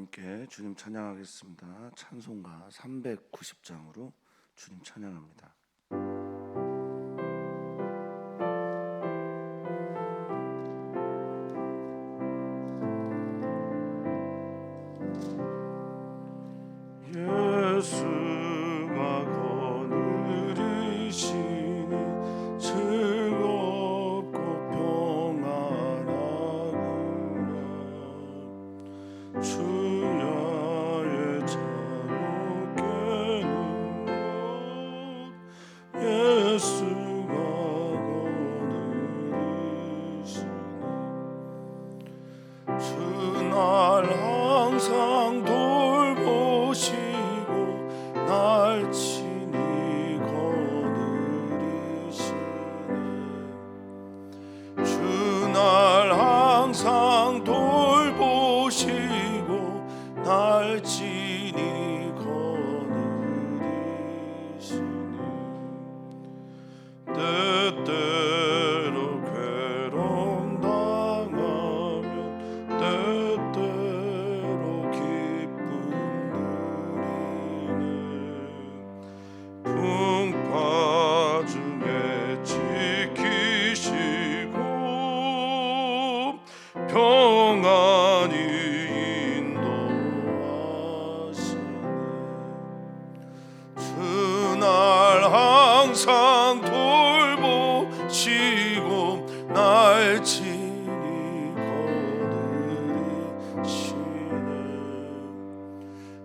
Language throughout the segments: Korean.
함께 주님 찬양하겠습니다. 찬송가 390장으로 주님 찬양합니다. 예수가 거느리시니 즐겁고 평안하구나. 주야의 자로 깨는 것 예수가 거느리시니 주날 항상 돌보시고 날 친히 거느리시네. 주날 항상 돌보시고 날 친히 거느리시네. 때때로 괴로움 당하면 때때로 기쁨 누리네. 풍파 중에 지키시고 평안히 인도하시네. 주날 항상 돌보시고 날 친히 거느리시네.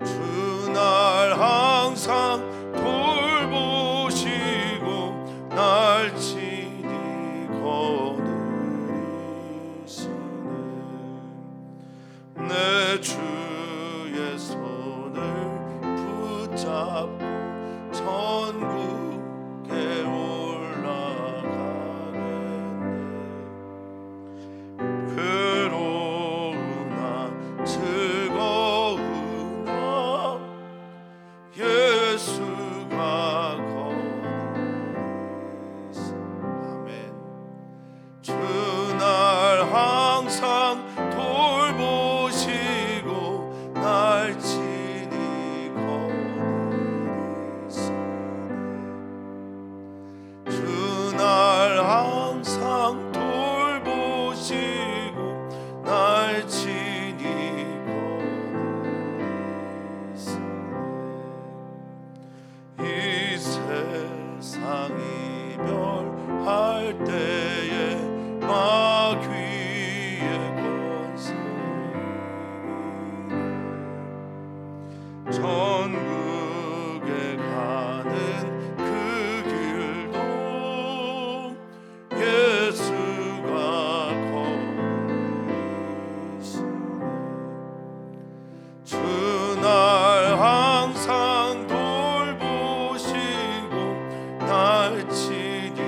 주날 항상 돌보시고 날 친히 거느리시네. 내 주의 손을 붙잡고 천국에 올라가겠네. 괴로우나 즐거우나 예수가 거느리시네. 아멘. 주날 항상 돌보시고 날 친히 거느리시네. 주날 항상 돌보시고 날 친히 거느리시네. 이 세상 이별할 때에 마귀의 권세이네. 전국에 가는 그 길도 예수가 거느리시네. 주날 항상 돌보시고 날 친히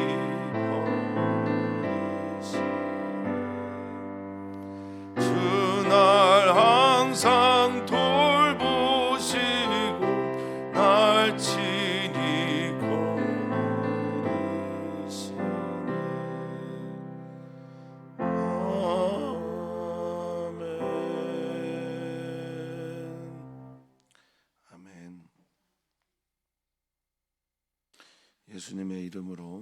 거느리시네. 주날 항상 돌보시고 날 친히 거느리시네. 아멘. 예수님의 이름으로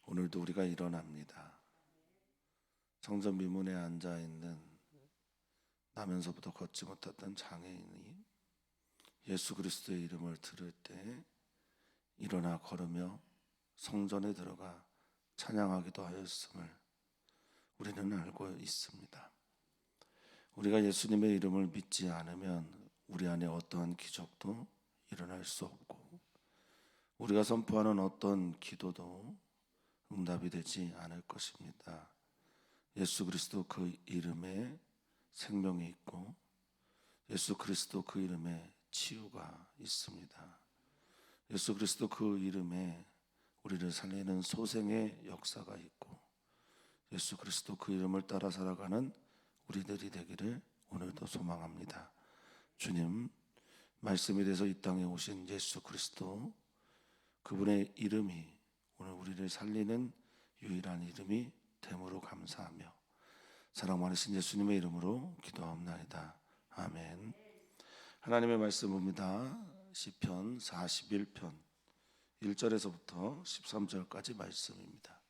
오늘도 우리가 일어납니다. 성전 미문에 앉아있는 나면서부터 걷지 못했던 장애인이 예수 그리스도의 이름을 들을 때 일어나 걸으며 성전에 들어가 찬양하기도 하였음을 우리는 알고 있습니다. 우리가 예수님의 이름을 믿지 않으면 우리 안에 어떠한 기적도 일어날 수 없고 우리가 선포하는 어떤 기도도 응답이 되지 않을 것입니다. 예수 그리스도 그 이름에 생명이 있고 예수 그리스도 그 이름에 치유가 있습니다. 예수 그리스도 그 이름에 우리를 살리는 소생의 역사가 있고 예수 그리스도 그 이름을 따라 살아가는 우리들이 되기를 오늘도 소망합니다. 주님, 말씀이 돼서 이 땅에 오신 예수 그리스도 그분의 이름이 오늘 우리를 살리는 유일한 이름이 됨으로 감사하며 사랑 많으신 예수님의 이름으로 기도하옵나이다. 아멘. 하나님의 말씀 봅니다. 시편 41편 1절에서부터 13절까지 말씀입니다.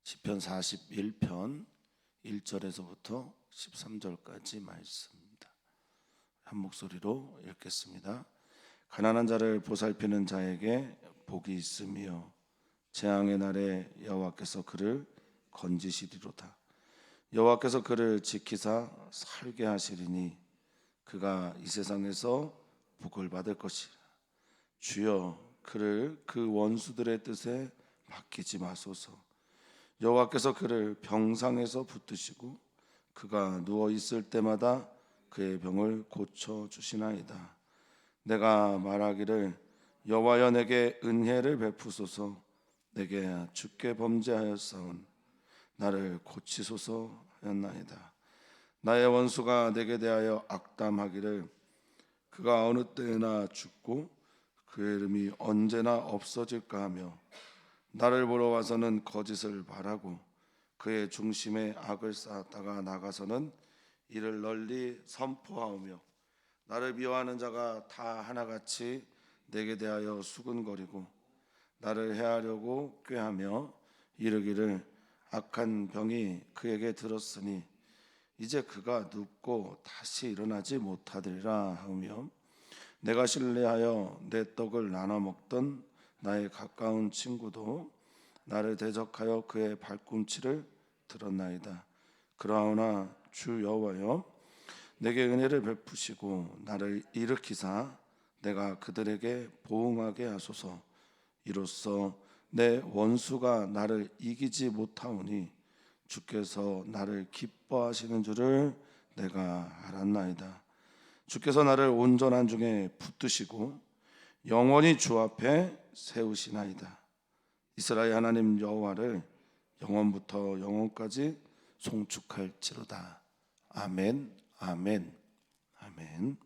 시편 41편 1절에서부터 13절까지 말씀입니다. 한 목소리로 읽겠습니다. 가난한 자를 보살피는 자에게 복이 있으며 재앙의 날에 여호와께서 그를 건지시리로다. 여호와께서 그를 지키사 살게 하시리니 그가 이 세상에서 복을 받을 것이라. 주여 그를 그 원수들의 뜻에 맡기지 마소서. 여호와께서 그를 병상에서 붙드시고 그가 누워 있을 때마다 그의 병을 고쳐 주시나이다. 내가 말하기를 여호와여 내게 은혜를 베푸소서. 내게 주께 범죄하였사온 나를 고치소서 하였나이다. 나의 원수가 내게 대하여 악담하기를 그가 어느 때나 죽고 그의 이름이 언제나 없어질까 하며 나를 보러 와서는 거짓을 바라고 그의 중심에 악을 쌓았다가 나가서는 이를 널리 선포하오며 나를 미워하는 자가 다 하나같이 내게 대하여 수군거리고 나를 해하려고 꾀하며 이르기를 악한 병이 그에게 들었으니 이제 그가 눕고 다시 일어나지 못하리라 하며 내가 신뢰하여 내 떡을 나눠 먹던 나의 가까운 친구도 나를 대적하여 그의 발꿈치를 들었나이다. 그러나 주 여호와여 내게 은혜를 베푸시고 나를 일으키사 내가 그들에게 보응하게 하소서. 이로써 내 원수가 나를 이기지 못하오니 주께서 나를 기뻐하시는 줄을 내가 알았나이다. 주께서 나를 온전한 중에 붙드시고 영원히 주 앞에 세우시나이다. 이스라엘 하나님 여호와를 영원부터 영원까지 송축할지로다. 아멘, 아멘, 아멘.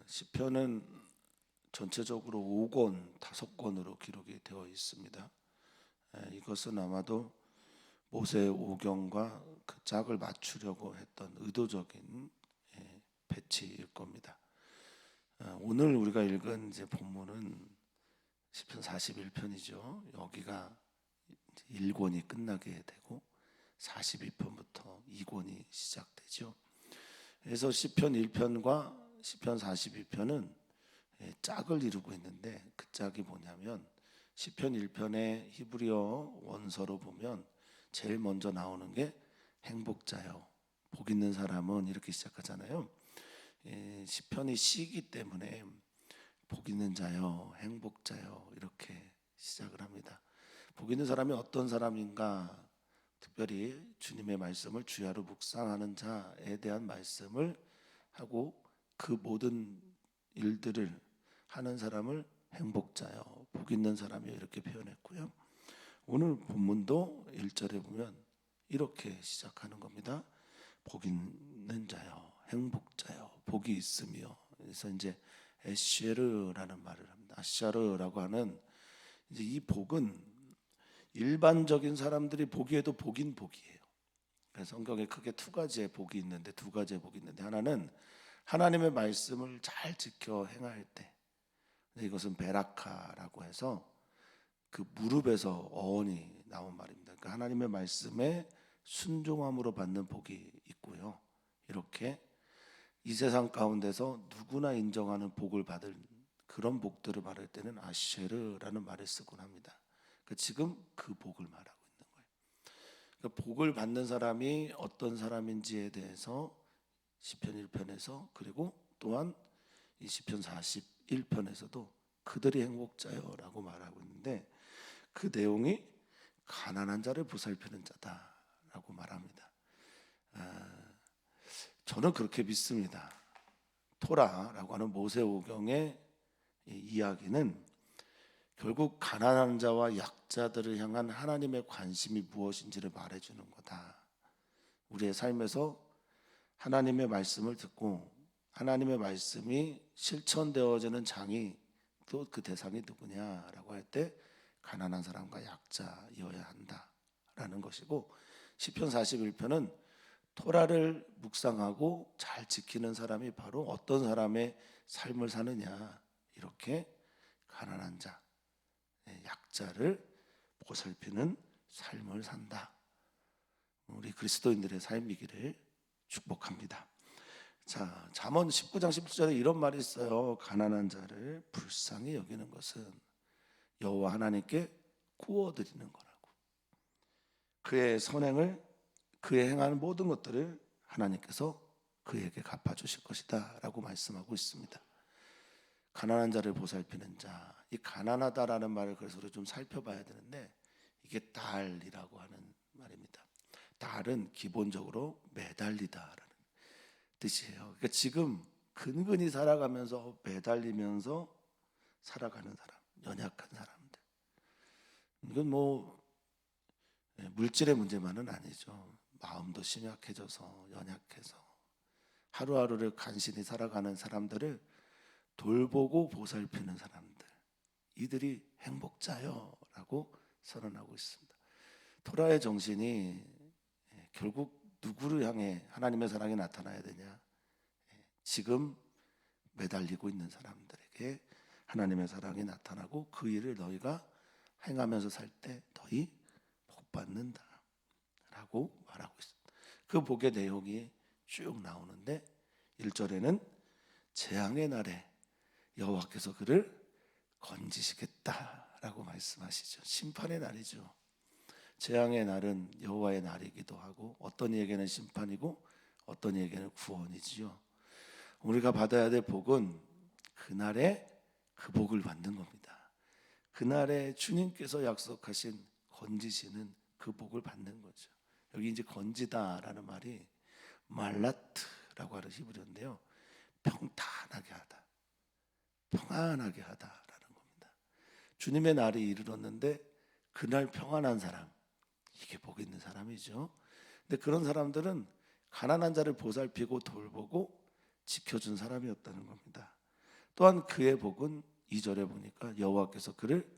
시편은 전체적으로 5권, 5권으로 기록이 되어 있습니다. 이것은 아마도 모세 오경과 그 짝을 맞추려고 했던 의도적인 배치일 겁니다. 오늘 우리가 읽은 이제 본문은 시편 41편이죠. 여기가 1권이 끝나게 되고 42편부터 2권이 시작되죠. 그래서 시편 1편과 시편 42편은 짝을 이루고 있는데 그 짝이 뭐냐면 시편 1편의 히브리어 원서로 보면 제일 먼저 나오는 게 행복자요, 복 있는 사람은 이렇게 시작하잖아요. 시편이 시이기 때문에 복 있는 자요, 행복자요 이렇게 시작을 합니다. 복 있는 사람이 어떤 사람인가, 특별히 주님의 말씀을 주야로 묵상하는 자에 대한 말씀을 하고 그 모든 일들을 하는 사람을 행복자요, 복 있는 사람이요 이렇게 표현했고요. 오늘 본문도 1절에 보면 이렇게 시작하는 겁니다. 복 있는 자요, 행복자요, 복이 있으며. 그래서 이제 에쉐르라는 말을 합니다. 아샤르라고 하는 이제 이 복은 일반적인 사람들이 보기에도 복인 복이에요. 성경에 크게 두 가지의 복이 있는데 하나는 하나님의 말씀을 잘 지켜 행할 때, 이것은 베라카라고 해서 그 무릎에서 어원이 나온 말입니다. 그러니까 하나님의 말씀에 순종함으로 받는 복이 있고요. 이렇게 이 세상 가운데서 누구나 인정하는 복을 받을 그런 복들을 말할 때는 아쉐르라는 말을 쓰곤 합니다. 그러니까 지금 그 복을 말하고 있는 거예요. 그러니까 복을 받는 사람이 어떤 사람인지에 대해서 시편 1편에서 그리고 또한 이 시편 41편에서도 그들이 행복자요라고 말하고 있는데 그 내용이 가난한 자를 보살피는 자다라고 말합니다. 저는 그렇게 믿습니다. 토라라고 하는 모세오경의 이야기는 결국 가난한 자와 약자들을 향한 하나님의 관심이 무엇인지를 말해주는 거다. 우리의 삶에서 하나님의 말씀을 듣고 하나님의 말씀이 실천되어지는 장이 또 그 대상이 누구냐라고 할 때 가난한 사람과 약자여야 한다라는 것이고, 시편 41편은 토라를 묵상하고 잘 지키는 사람이 바로 어떤 사람의 삶을 사느냐, 이렇게 가난한 자, 약자를 보살피는 삶을 산다. 우리 그리스도인들의 삶이기를 축복합니다. 자, 잠언 19장 17절에 이런 말이 있어요. 가난한 자를 불쌍히 여기는 것은 여호와 하나님께 구워드리는 거라고. 그의 선행을, 그의 행하는 모든 것들을 하나님께서 그에게 갚아주실 것이다 라고 말씀하고 있습니다. 가난한 자를 보살피는 자, 이 가난하다라는 말을 그래서 우리 좀 살펴봐야 되는데, 이게 달이라고 하는 말입니다. 달은 기본적으로 매달리다라는 뜻이에요. 그러니까 지금 근근히 살아가면서 매달리면서 살아가는 사람, 연약한 사람들. 이건 뭐 물질의 문제만은 아니죠. 마음도 심약해져서 연약해서 하루하루를 간신히 살아가는 사람들을 돌보고 보살피는 사람들, 이들이 행복자요라고 선언하고 있습니다. 토라의 정신이 결국 누구를 향해 하나님의 사랑이 나타나야 되냐? 지금 매달리고 있는 사람들에게 하나님의 사랑이 나타나고 그 일을 너희가 행하면서 살 때 너희 복 받는다 라고 말하고 있습니다. 그 복의 내용이 쭉 나오는데 1절에는 재앙의 날에 여호와께서 그를 건지시겠다라고 말씀하시죠. 심판의 날이죠. 재앙의 날은 여호와의 날이기도 하고 어떤 이에게는 심판이고 어떤 이에게는 구원이지요. 우리가 받아야 될 복은 그날에 그 복을 받는 겁니다. 그날에 주님께서 약속하신 건지시는 그 복을 받는 거죠. 여기 이제 건지다라는 말이 말라트라고 하는 히브리어인데요. 평탄하게 하다, 평안하게 하다라는 겁니다. 주님의 날이 이르렀는데 그날 평안한 사람, 이게 복 있는 사람이죠. 근데 그런 사람들은 가난한 자를 보살피고 돌보고 지켜준 사람이었다는 겁니다. 또한 그의 복은 2절에 보니까 여호와께서 그를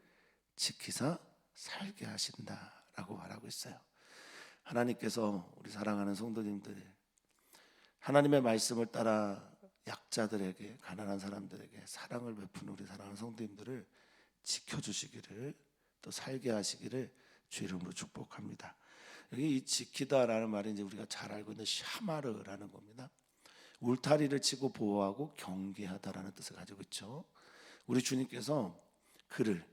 지키사 살게 하신다라고 말하고 있어요. 하나님께서 우리 사랑하는 성도님들, 하나님의 말씀을 따라 약자들에게, 가난한 사람들에게 사랑을 베푸는 우리 사랑하는 성도님들을 지켜주시기를, 또 살게 하시기를 주 이름으로 축복합니다. 여기 이 지키다라는 말이 이제 우리가 잘 알고 있는 샤마르라는 겁니다. 울타리를 치고 보호하고 경계하다라는 뜻을 가지고 있죠. 우리 주님께서 그를,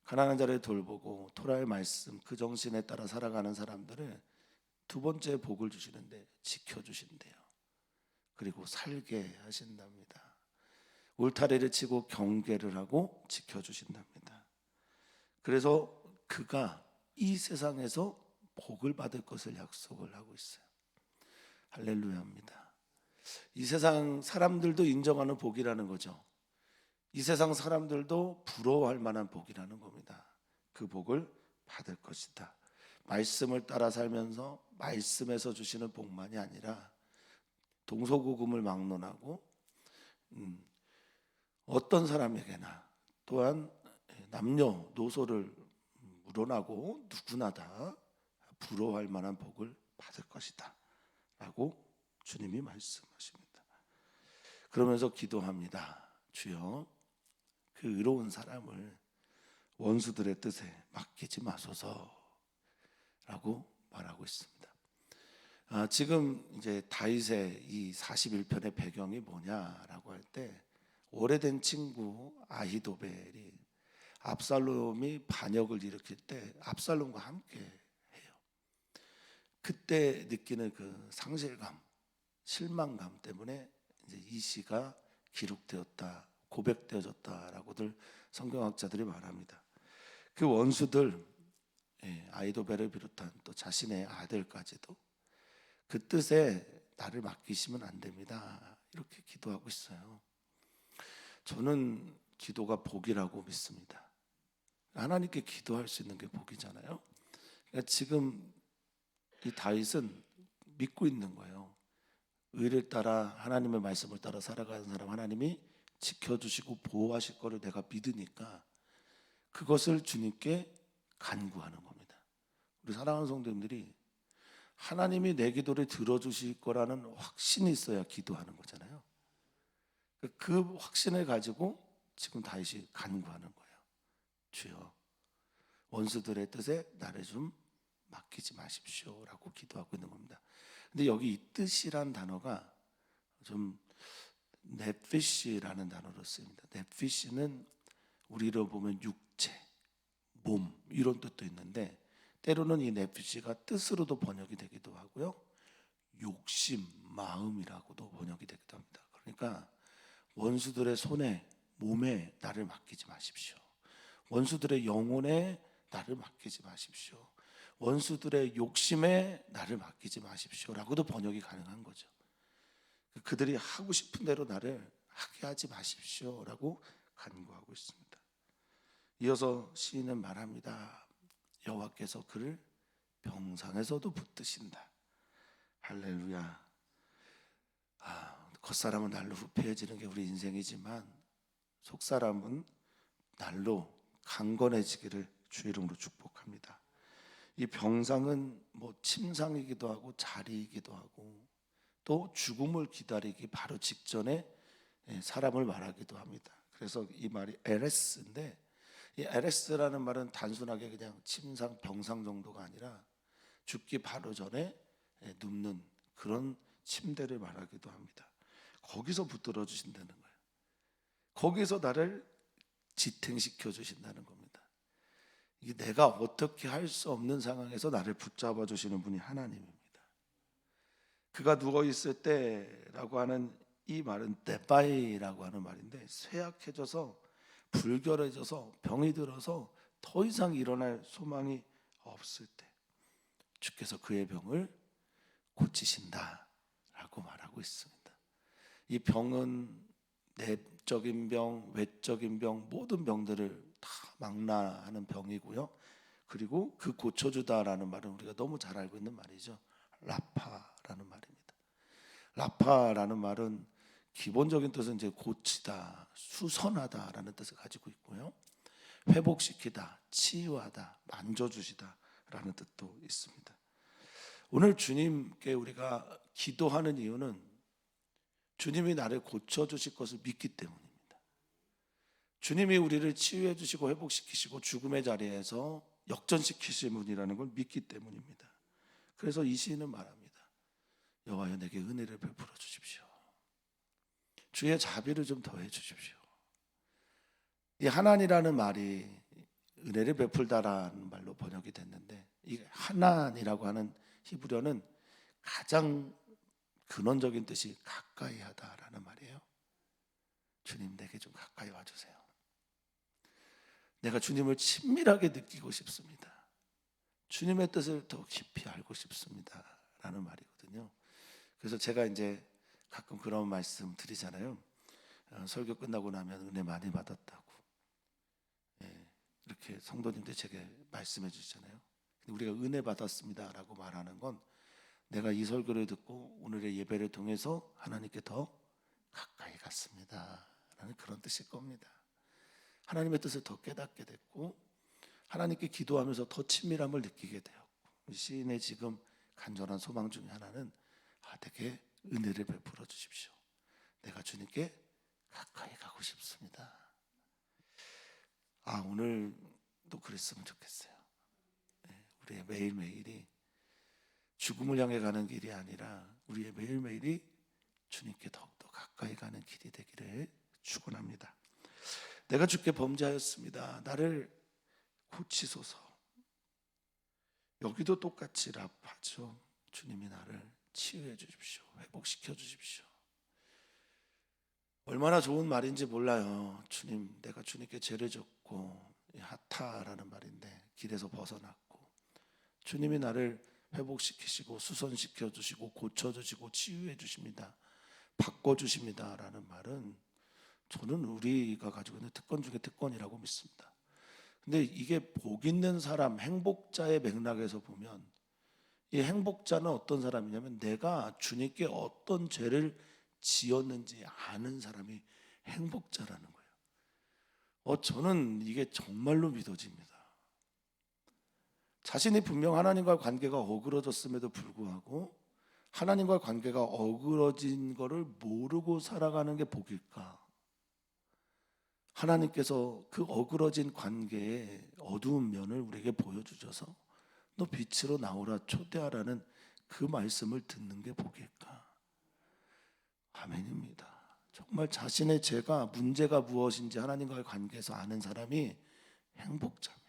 가난한 자를 돌보고 토라의 말씀 그 정신에 따라 살아가는 사람들을 두 번째 복을 주시는데 지켜주신대요. 그리고 살게 하신답니다. 울타리를 치고 경계를 하고 지켜주신답니다. 그래서 그가 이 세상에서 복을 받을 것을 약속을 하고 있어요. 할렐루야입니다. 이 세상 사람들도 인정하는 복이라는 거죠. 이 세상 사람들도 부러워할 만한 복이라는 겁니다. 그 복을 받을 것이다. 말씀을 따라 살면서 말씀에서 주시는 복만이 아니라 동서고금을 막론하고 어떤 사람에게나 또한 남녀노소를 물어나고 누구나 다 부러워할 만한 복을 받을 것이다 라고 주님이 말씀하십니다. 그러면서 기도합니다. 주여, 그 의로운 사람을 원수들의 뜻에 맡기지 마소서 라고 말하고 있습니다. 지금 이제 다윗의 이 41편의 배경이 뭐냐라고 할 때, 오래된 친구 아히도벨이 압살롬이 반역을 일으킬 때 압살롬과 함께 해요. 그때 느끼는 그 상실감, 실망감 때문에 이제 이 시가 기록되었다, 고백되어졌다라고들 성경학자들이 말합니다. 그 원수들, 아히도벨을 비롯한 또 자신의 아들까지도 그 뜻에 나를 맡기시면 안 됩니다, 이렇게 기도하고 있어요. 저는 기도가 복이라고 믿습니다. 하나님께 기도할 수 있는 게 복이잖아요. 그러니까 지금 이 다윗은 믿고 있는 거예요. 의를 따라 하나님의 말씀을 따라 살아가는 사람 하나님이 지켜주시고 보호하실 거를 내가 믿으니까 그것을 주님께 간구하는 겁니다. 우리 사랑하는 성도님들이 하나님이 내 기도를 들어주실 거라는 확신이 있어야 기도하는 거잖아요. 그 확신을 가지고 지금 다윗이 간구하는 거예요. 주여, 원수들의 뜻에 나를 좀 맡기지 마십시오라고 기도하고 있는 겁니다. 근데 여기 이 뜻이란 단어가 좀 넵피시라는 단어로 쓰입니다. 넵피시는 우리로 보면 육체, 몸 이런 뜻도 있는데 때로는 이 넵피시가 뜻으로도 번역이 되기도 하고요. 욕심, 마음이라고도 번역이 되기도 합니다. 그러니까 원수들의 손에, 몸에 나를 맡기지 마십시오. 원수들의 영혼에 나를 맡기지 마십시오. 원수들의 욕심에 나를 맡기지 마십시오라고도 번역이 가능한 거죠. 그들이 하고 싶은 대로 나를 하게 하지 마십시오라고 간구하고 있습니다. 이어서 시인은 말합니다. 여호와께서 그를 병상에서도 붙드신다. 할렐루야. 겉사람은 날로 후패해지는 게 우리 인생이지만 속사람은 날로 강건해지기를 주의 이름으로 축복합니다. 이 병상은 뭐 침상이기도 하고 자리이기도 하고 또 죽음을 기다리기 바로 직전에 사람을 말하기도 합니다. 그래서 이 말이 에레스인데, 이 에레스라는 말은 단순하게 그냥 침상, 병상 정도가 아니라 죽기 바로 전에 눕는 그런 침대를 말하기도 합니다. 거기서 붙들어 주신다는 거예요. 거기서 나를 지탱시켜 주신다는 겁니다. 이게 내가 어떻게 할 수 없는 상황에서 나를 붙잡아 주시는 분이 하나님입니다. 그가 누워 있을 때라고 하는 이 말은 데바이라고 하는 말인데, 쇠약해져서 불결해져서 병이 들어서 더 이상 일어날 소망이 없을 때 주께서 그의 병을 고치신다라고 말하고 있습니다. 이 병은 내적인 병, 외적인 병, 모든 병들을 다 망라하는 병이고요. 그리고 그 고쳐주다라는 말은 우리가 너무 잘 알고 있는 말이죠. 라파라는 말입니다. 라파라는 말은 기본적인 뜻은 이제 고치다, 수선하다라는 뜻을 가지고 있고요. 회복시키다, 치유하다, 만져주시다라는 뜻도 있습니다. 오늘 주님께 우리가 기도하는 이유는 주님이 나를 고쳐주실 것을 믿기 때문입니다. 주님이 우리를 치유해 주시고 회복시키시고 죽음의 자리에서 역전시키실 분이라는 걸 믿기 때문입니다. 그래서 이 시인은 말합니다. 여호와여, 내게 은혜를 베풀어 주십시오. 주의 자비를 좀 더해 주십시오. 이 하나니라는 말이 은혜를 베풀다라는 말로 번역이 됐는데, 이 하나니라고 하는 히브리어는 가장 근원적인 뜻이 가까이 하다라는 말이에요. 주님, 내게 좀 가까이 와주세요. 내가 주님을 친밀하게 느끼고 싶습니다. 주님의 뜻을 더 깊이 알고 싶습니다 라는 말이거든요. 그래서 제가 이제 가끔 그런 말씀 드리잖아요. 설교 끝나고 나면 은혜 많이 받았다고 이렇게 성도님들 제게 말씀해 주시잖아요. 우리가 은혜 받았습니다 라고 말하는 건 내가 이 설교를 듣고 오늘의 예배를 통해서 하나님께 더 가까이 갔습니다 라는 그런 뜻일 겁니다. 하나님의 뜻을 더 깨닫게 됐고 하나님께 기도하면서 더 친밀함을 느끼게 되었고, 시인의 지금 간절한 소망 중에 하나는 내게 은혜를 베풀어 주십시오. 내가 주님께 가까이 가고 싶습니다. 오늘도 그랬으면 좋겠어요. 우리의 매일매일이 죽음을 향해 가는 길이 아니라 우리의 매일매일이 주님께 더욱더 가까이 가는 길이 되기를 축원합니다. 내가 주께 범죄하였습니다. 나를 고치소서. 여기도 똑같이 랍하죠. 주님이 나를 치유해 주십시오. 회복시켜 주십시오. 얼마나 좋은 말인지 몰라요. 주님, 내가 주님께 죄를 졌고, 하타라는 말인데 길에서 벗어났고 주님이 나를 회복시키시고 수선시켜 주시고 고쳐주시고 치유해 주십니다. 바꿔주십니다 라는 말은 저는 우리가 가지고 있는 특권 중에 특권이라고 믿습니다. 근데 이게 복 있는 사람, 행복자의 맥락에서 보면 이 행복자는 어떤 사람이냐면 내가 주님께 어떤 죄를 지었는지 아는 사람이 행복자라는 거예요. 저는 이게 정말로 믿어집니다. 자신이 분명 하나님과의 관계가 어그러졌음에도 불구하고 하나님과의 관계가 어그러진 거를 모르고 살아가는 게 복일까? 하나님께서 그 어그러진 관계의 어두운 면을 우리에게 보여주셔서 너 빛으로 나오라 초대하라는 그 말씀을 듣는 게 복일까? 아멘입니다. 정말 자신의 죄가 문제가 무엇인지 하나님과의 관계에서 아는 사람이 행복자입니다.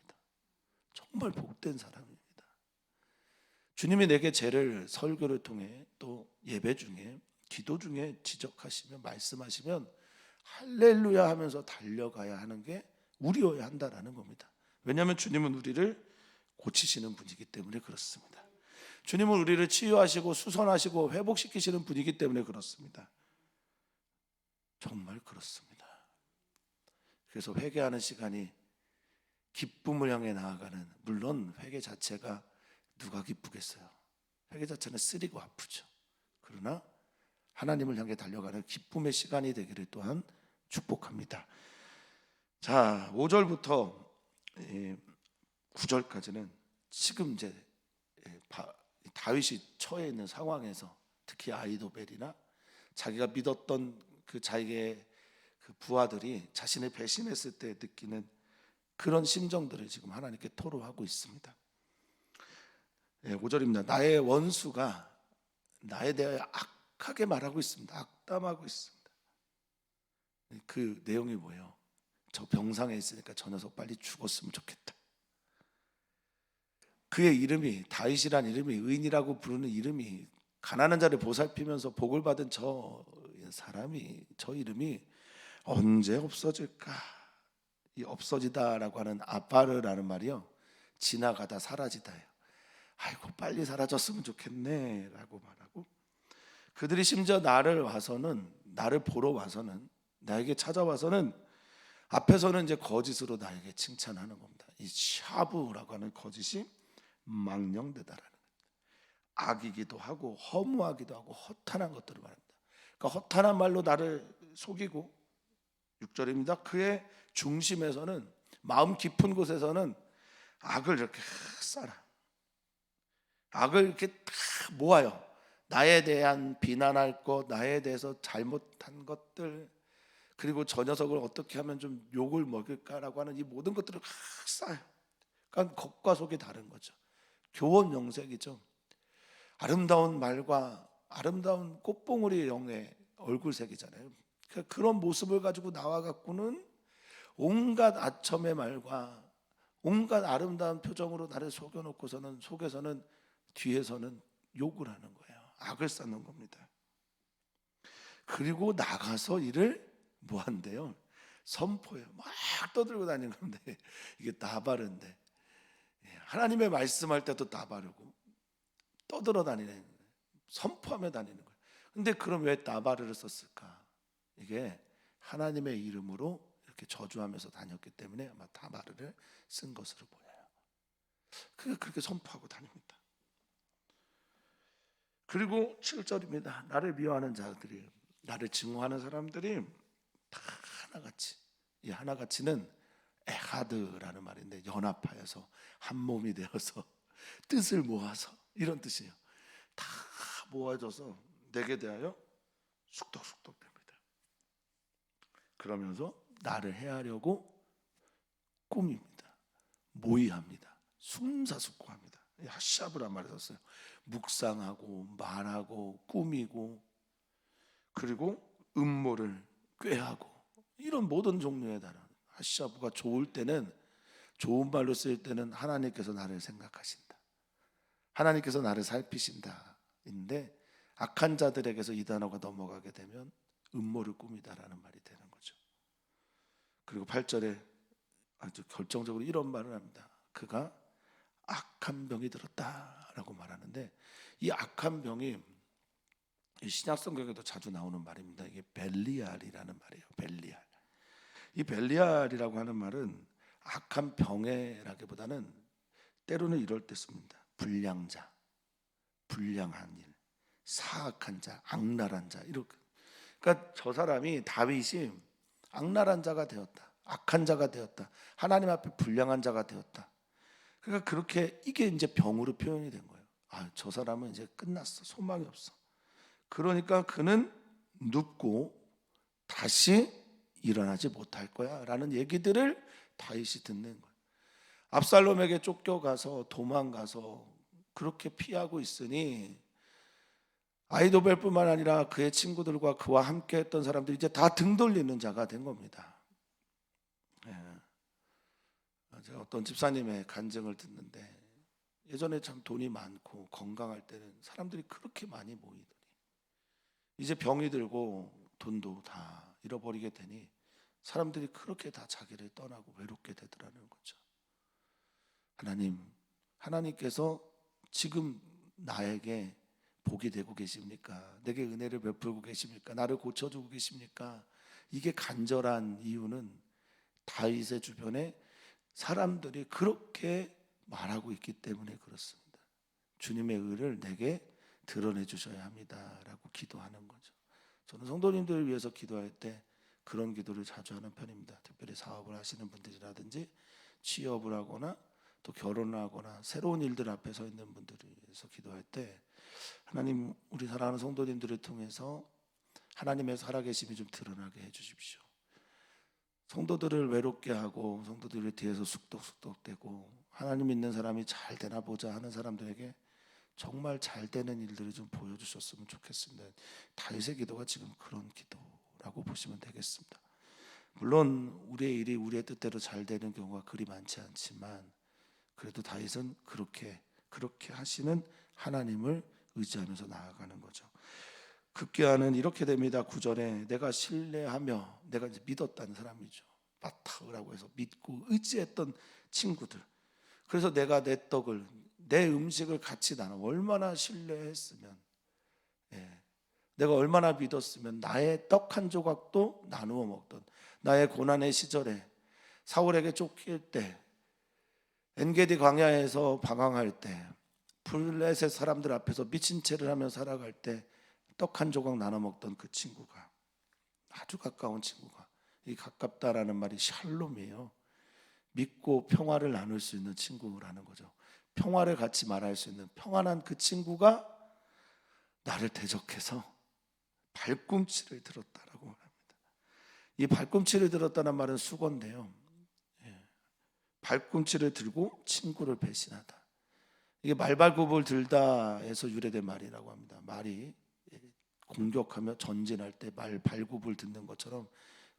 정말 복된 사람입니다. 주님이 내게 죄를 설교를 통해 또 예배 중에 기도 중에 지적하시면 말씀하시면 할렐루야 하면서 달려가야 하는 게 우리여야 한다라는 겁니다. 왜냐하면 주님은 우리를 고치시는 분이기 때문에 그렇습니다. 주님은 우리를 치유하시고 수선하시고 회복시키시는 분이기 때문에 그렇습니다. 정말 그렇습니다. 그래서 회개하는 시간이 기쁨을 향해 나아가는, 물론 회개 자체가 누가 기쁘겠어요? 회개 자체는 쓰리고 아프죠. 그러나 하나님을 향해 달려가는 기쁨의 시간이 되기를 또한 축복합니다. 자, 5절부터 9절까지는 지금 이제 다윗이 처해 있는 상황에서 특히 아이도벨이나 자기가 믿었던 그 자기의 그 부하들이 자신을 배신했을 때 느끼는 그런 심정들을 지금 하나님께 토로하고 있습니다. 5절입니다. 나의 원수가 나에 대하여 악하게 말하고 있습니다. 악담하고 있습니다. 그 내용이 뭐예요? 저 병상에 있으니까 저 녀석 빨리 죽었으면 좋겠다. 그의 이름이, 다윗이란 이름이, 의인이라고 부르는 이름이, 가난한 자를 보살피면서 복을 받은 저 사람이, 저 이름이 언제 없어질까? 이 없어지다라고 하는 아파르라는 말이요, 지나가다 사라지다예요. 아이고 빨리 사라졌으면 좋겠네 라고 말하고, 그들이 심지어 나를 보러 와서는, 나에게 찾아와서는 앞에서는 이제 거짓으로 나에게 칭찬하는 겁니다. 이 샤브라고 하는 거짓이 망령되다라는 거예요. 악이기도 하고 허무하기도 하고 허탄한 것들을 말합니다. 그러니까 허탄한 말로 나를 속이고, 6절입니다. 그의 중심에서는, 마음 깊은 곳에서는 악을 이렇게 쌓아, 악을 이렇게 다 모아요. 나에 대한 비난할 것, 나에 대해서 잘못한 것들, 그리고 저 녀석을 어떻게 하면 좀 욕을 먹일까라고 하는 이 모든 것들을 막 쌓아요. 그러니까 겉과 속이 다른 거죠. 교원 영색이죠. 아름다운 말과 아름다운 꽃봉오리 영의 얼굴색이잖아요. 그런 모습을 가지고 나와 갖고는 온갖 아첨의 말과 온갖 아름다운 표정으로 나를 속여놓고서는, 속에서는, 뒤에서는 욕을 하는 거예요. 악을 쌓는 겁니다. 그리고 나가서 이를 뭐 한대요? 선포해요. 막 떠들고 다니는 건데, 이게 나바르인데, 하나님의 말씀할 때도 나바르고 떠들어 다니는, 선포하며 다니는 거예요. 근데 그럼 왜 나바르를 썼을까? 이게 하나님의 이름으로 이렇게 저주하면서 다녔기 때문에 아마 나바르를 쓴 것으로 보여요. 그렇게 선포하고 다닙니다. 그리고 7절입니다. 나를 미워하는 자들이, 나를 증오하는 사람들이 다 하나같이, 이 하나같이는 에하드라는 말인데, 연합하여서 한 몸이 되어서 뜻을 모아서, 이런 뜻이에요. 다 모아져서 내게 대하여 숙덕숙덕 됩니다. 그러면서 나를 해하려고 꾸밉니다. 모의합니다. 숨사숙고합니다. 하샤브란 말을 썼어요. 묵상하고 말하고 꾸미고, 그리고 음모를 꾀하고, 이런 모든 종류의 단어. 하샤브가 좋을 때는, 좋은 말로 쓰일 때는 하나님께서 나를 생각하신다, 하나님께서 나를 살피신다 인데, 악한 자들에게서 이 단어가 넘어가게 되면 음모를 꾸미다라는 말이 되는 거죠. 그리고 8절에 아주 결정적으로 이런 말을 합니다. 그가 악한 병이 들었다라고 말하는데, 이 악한 병이 신약 성경에도 자주 나오는 말입니다. 이게 벨리알이라는 말이에요. 벨리알. 이 벨리알이라고 하는 말은 악한 병에라기보다는 때로는 이럴 때 씁니다. 불량자, 불량한 일, 사악한 자, 악랄한 자, 이렇게. 그러니까 저 사람이, 다윗이 악랄한 자가 되었다, 악한 자가 되었다, 하나님 앞에 불량한 자가 되었다. 그러니까 그렇게 이게 이제 병으로 표현이 된 거예요. 아, 저 사람은 이제 끝났어. 소망이 없어. 그러니까 그는 눕고 다시 일어나지 못할 거야 라는 얘기들을 다윗이 듣는 거예요. 압살롬에게 쫓겨가서 도망가서 그렇게 피하고 있으니 아히도벨뿐만 아니라 그의 친구들과 그와 함께 했던 사람들이 이제 다 등 돌리는 자가 된 겁니다. 예. 제가 어떤 집사님의 간증을 듣는데 예전에 참 돈이 많고 건강할 때는 사람들이 그렇게 많이 모이더니 이제 병이 들고 돈도 다 잃어버리게 되니 사람들이 그렇게 다 자기를 떠나고 외롭게 되더라는 거죠. 하나님께서 지금 나에게 복이 되고 계십니까? 내게 은혜를 베풀고 계십니까? 나를 고쳐주고 계십니까? 이게 간절한 이유는 다윗의 주변에 사람들이 그렇게 말하고 있기 때문에 그렇습니다. 주님의 의를 내게 드러내 주셔야 합니다라고 기도하는 거죠. 저는 성도님들을 위해서 기도할 때 그런 기도를 자주 하는 편입니다. 특별히 사업을 하시는 분들이라든지 취업을 하거나 또 결혼을 하거나 새로운 일들 앞에 서 있는 분들을 위해서 기도할 때 하나님, 우리 사랑하는 성도님들을 통해서 하나님의 살아계심이 좀 드러나게 해주십시오. 성도들을 외롭게 하고 성도들을 뒤에서 쑥덕쑥덕대고 하나님 믿는 사람이 잘 되나 보자 하는 사람들에게 정말 잘 되는 일들을 좀 보여주셨으면 좋겠습니다. 다윗의 기도가 지금 그런 기도라고 보시면 되겠습니다. 물론 우리의 일이 우리의 뜻대로 잘 되는 경우가 그리 많지 않지만 그래도 다윗은 그렇게 하시는 하나님을 의지하면서 나아가는 거죠. 급기야는 이렇게 됩니다. 9절에 내가 신뢰하며 내가 이제 믿었다는 사람이죠. 바타라고 해서 믿고 의지했던 친구들. 그래서 내가 내 떡을 내 음식을 같이 나눠 얼마나 신뢰했으면 내가 얼마나 믿었으면 나의 떡 한 조각도 나누어 먹던 나의 고난의 시절에 사울에게 쫓길 때 엔게디 광야에서 방황할 때 블레셋 사람들 앞에서 미친 채를 하며 살아갈 때 떡 한 조각 나눠 먹던 그 친구가 아주 가까운 친구가 이 가깝다라는 말이 샬롬이에요. 믿고 평화를 나눌 수 있는 친구라는 거죠. 평화를 같이 말할 수 있는 평안한 그 친구가 나를 대적해서 발꿈치를 들었다라고 합니다. 이 발꿈치를 들었다는 말은 수건인데요. 발꿈치를 들고 친구를 배신하다. 이게 말발굽을 들다에서 유래된 말이라고 합니다. 말이 공격하며 전진할 때 말발굽을 듣는 것처럼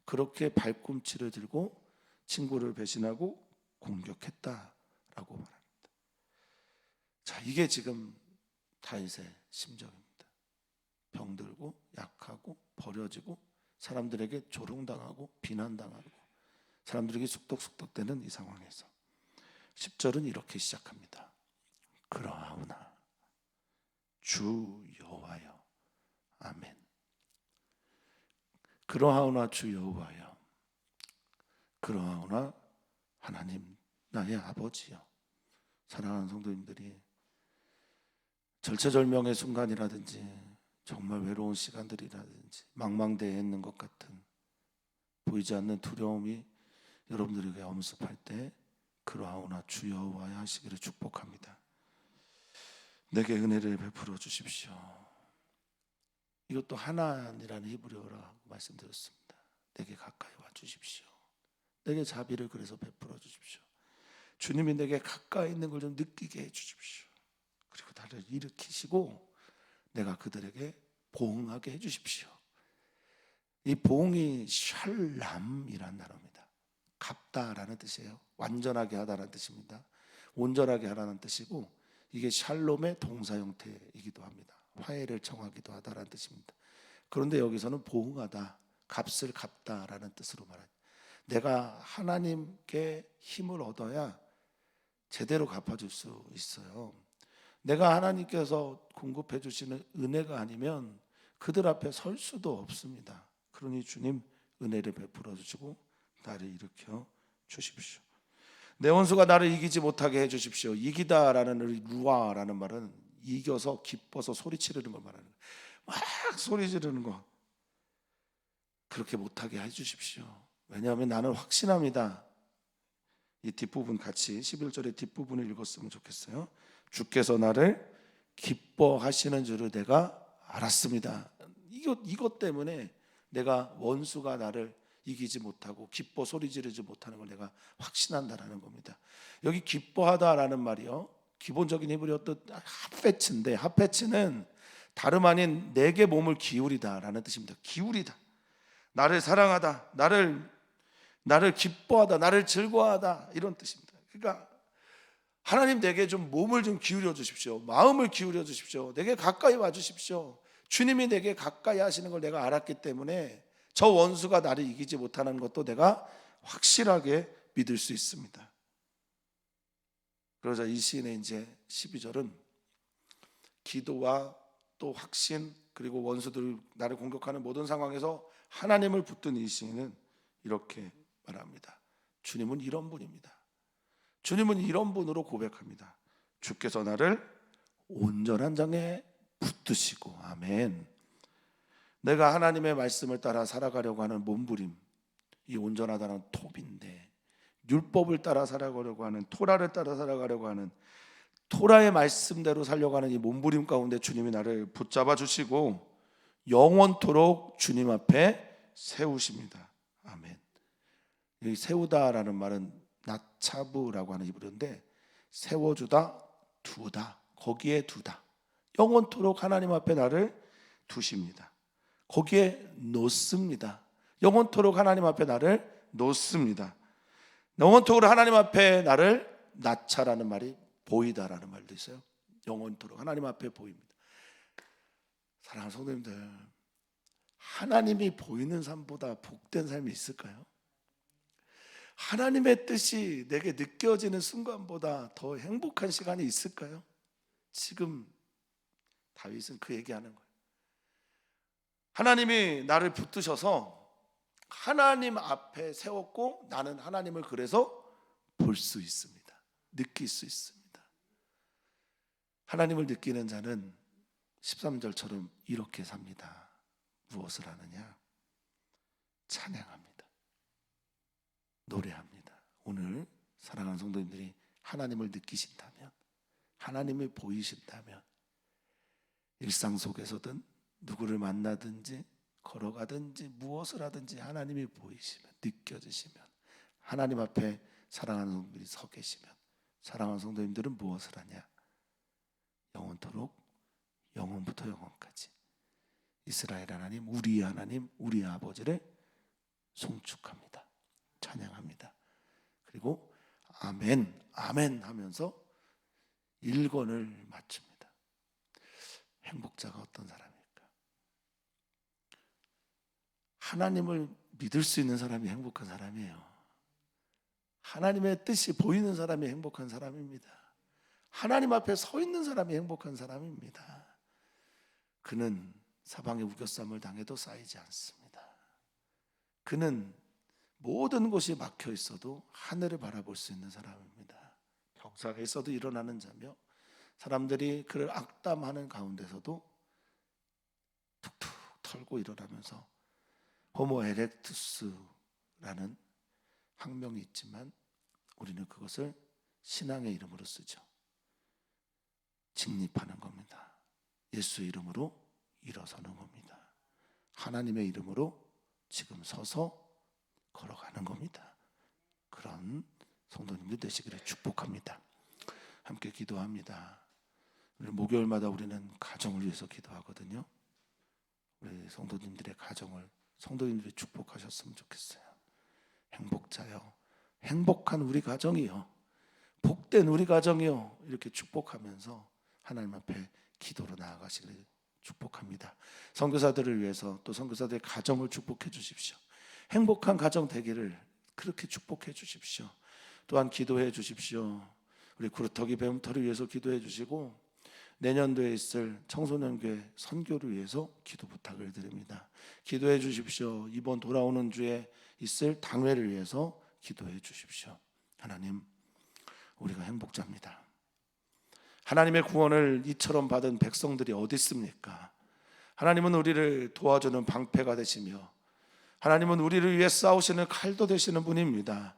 그렇게 발꿈치를 들고 친구를 배신하고 공격했다라고 말합니다. 자, 이게 지금 다윗의 심정입니다. 병들고 약하고 버려지고 사람들에게 조롱당하고 비난당하고 사람들에게 쑥덕쑥덕대는 이 상황에서 10절은 이렇게 시작합니다. 그러하오나 주 여호와여, 아멘. 그러하오나 주 여호와여, 그러하오나 하나님 나의 아버지여. 사랑하는 성도님들이 절체절명의 순간이라든지 정말 외로운 시간들이라든지 망망대해에 있는 것 같은 보이지 않는 두려움이 여러분들에게 엄습할 때 그러하오나 주 여호와여 하시기를 축복합니다. 내게 은혜를 베풀어 주십시오. 이것도 하나니라는 히브리어라고 말씀드렸습니다. 내게 가까이 와 주십시오. 내게 자비를 그래서 베풀어 주십시오. 주님이 내게 가까이 있는 걸 좀 느끼게 해 주십시오. 그리고 나를 일으키시고 내가 그들에게 보응하게 해 주십시오. 이 보응이 샬람이라는 단어입니다. 갚다라는 뜻이에요. 완전하게 하다라는 뜻입니다. 온전하게 하라는 뜻이고 이게 샬롬의 동사 형태이기도 합니다. 화해를 청하기도 하다라는 뜻입니다. 그런데 여기서는 보응하다, 값을 갚다라는 뜻으로 말합니다. 내가 하나님께 힘을 얻어야 제대로 갚아줄 수 있어요. 내가 하나님께서 공급해 주시는 은혜가 아니면 그들 앞에 설 수도 없습니다. 그러니 주님 은혜를 베풀어 주시고 나를 일으켜 주십시오. 내 원수가 나를 이기지 못하게 해 주십시오. 이기다라는 루아라는 말은 이겨서 기뻐서 소리 지르는 걸 말하는 거예요. 막 소리 지르는 거 그렇게 못하게 해 주십시오. 왜냐하면 나는 확신합니다. 이 뒷부분 같이 11절의 뒷부분을 읽었으면 좋겠어요. 주께서 나를 기뻐하시는 줄을 내가 알았습니다. 이것 때문에 내가 원수가 나를 이기지 못하고 기뻐 소리 지르지 못하는 걸 내가 확신한다라는 겁니다. 여기 기뻐하다라는 말이요, 기본적인 히브리어 뜻 하페츠인데, 하페츠는 다름 아닌 내게 몸을 기울이다라는 뜻입니다. 기울이다, 나를 사랑하다, 나를 기뻐하다, 나를 즐거워하다, 이런 뜻입니다. 그러니까 하나님 내게 좀 몸을 좀 기울여 주십시오. 마음을 기울여 주십시오. 내게 가까이 와 주십시오. 주님이 내게 가까이 하시는 걸 내가 알았기 때문에 저 원수가 나를 이기지 못하는 것도 내가 확실하게 믿을 수 있습니다. 그러자 이 시인의 이제 12절은 기도와 또 확신, 그리고 원수들 나를 공격하는 모든 상황에서 하나님을 붙든 이 시인은 이렇게 말합니다. 주님은 이런 분입니다. 주님은 이런 분으로 고백합니다. 주께서 나를 온전한 장에 붙드시고, 아멘. 내가 하나님의 말씀을 따라 살아가려고 하는 몸부림, 이 온전하다는 톱인데, 율법을 따라 살아가려고 하는, 토라를 따라 살아가려고 하는, 토라의 말씀대로 살려고 하는 이 몸부림 가운데 주님이 나를 붙잡아 주시고 영원토록 주님 앞에 세우십니다. 아멘. 여기 세우다라는 말은 나차부라고 하는 히브리어인데, 세워주다, 두다, 거기에 두다, 영원토록 하나님 앞에 나를 두십니다. 거기에 놓습니다. 영원토록 하나님 앞에 나를 놓습니다. 영원토록 하나님 앞에 나를 나차라는 말이 보이다라는 말도 있어요. 영원토록 하나님 앞에 보입니다. 사랑하는 성도님들, 하나님이 보이는 삶보다 복된 삶이 있을까요? 하나님의 뜻이 내게 느껴지는 순간보다 더 행복한 시간이 있을까요? 지금 다윗은 그 얘기하는 거예요. 하나님이 나를 붙드셔서 하나님 앞에 세웠고, 나는 하나님을 그래서 볼 수 있습니다. 느낄 수 있습니다. 하나님을 느끼는 자는 13절처럼 이렇게 삽니다. 무엇을 하느냐? 찬양합니다. 노래합니다. 오늘 사랑하는 성도님들이 하나님을 느끼신다면, 하나님을 보이신다면, 일상 속에서든 누구를 만나든지 걸어가든지 무엇을 하든지 하나님이 보이시면, 느껴지시면, 하나님 앞에 사랑하는 성도들이 서 계시면, 사랑하는 성도님들은 무엇을 하냐? 영원토록, 영원부터 영원까지 이스라엘 하나님, 우리 하나님, 우리 아버지를 송축합니다. 찬양합니다. 그리고 아멘, 아멘 하면서 일권을 맞춥니다. 행복자가 어떤 사람일까? 하나님을 믿을 수 있는 사람이 행복한 사람이에요. 하나님의 뜻이 보이는 사람이 행복한 사람입니다. 하나님 앞에 서 있는 사람이 행복한 사람입니다. 그는 사방에 우겨쌈을 당해도 쌓이지 않습니다. 그는 모든 곳이 막혀 있어도 하늘을 바라볼 수 있는 사람입니다. 병사가 있어도 일어나는 자며, 사람들이 그를 악담하는 가운데서도 툭툭 털고 일어나면서 호모 에렉투스라는 학명이 있지만 우리는 그것을 신앙의 이름으로 쓰죠. 직립하는 겁니다. 예수의 이름으로 일어서는 겁니다. 하나님의 이름으로 지금 서서 걸어가는 겁니다. 그런 성도님들 되시기를 축복합니다. 함께 기도합니다. 우리 목요일마다 우리는 가정을 위해서 기도하거든요. 우리 성도님들의 가정을 성도님들이 축복하셨으면 좋겠어요. 행복자요, 행복한 우리 가정이요, 복된 우리 가정이요, 이렇게 축복하면서 하나님 앞에 기도로 나아가시길 축복합니다. 선교사들을 위해서 또 선교사들의 가정을 축복해 주십시오. 행복한 가정 되기를 그렇게 축복해 주십시오. 또한 기도해 주십시오. 우리 구루터기 배움터를 위해서 기도해 주시고, 내년도에 있을 청소년교회 선교를 위해서 기도 부탁을 드립니다. 기도해 주십시오. 이번 돌아오는 주에 있을 당회를 위해서 기도해 주십시오. 하나님, 우리가 행복자입니다. 하나님의 구원을 이처럼 받은 백성들이 어디 있습니까? 하나님은 우리를 도와주는 방패가 되시며, 하나님은 우리를 위해 싸우시는 칼도 되시는 분입니다.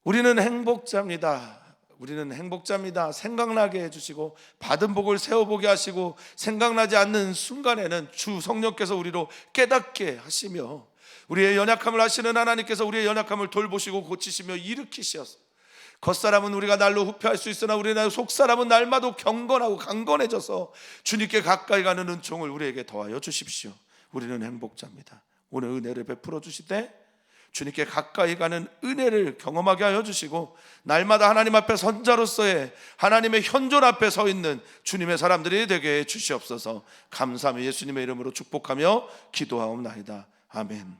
우리는 행복자입니다. 우리는 행복자입니다. 생각나게 해주시고 받은 복을 세워보게 하시고 생각나지 않는 순간에는 주 성령께서 우리로 깨닫게 하시며 우리의 연약함을 아시는 하나님께서 우리의 연약함을 돌보시고 고치시며 일으키셔서 겉사람은 우리가 날로 후패할 수 있으나 우리의 속사람은 날마다 경건하고 강건해져서 주님께 가까이 가는 은총을 우리에게 더하여 주십시오. 우리는 행복자입니다. 오늘 은혜를 베풀어 주실 때 주님께 가까이 가는 은혜를 경험하게 하여 주시고 날마다 하나님 앞에 선자로서의 하나님의 현존 앞에 서 있는 주님의 사람들이 되게 해 주시옵소서. 감사하며 예수님의 이름으로 축복하며 기도하옵나이다. 아멘.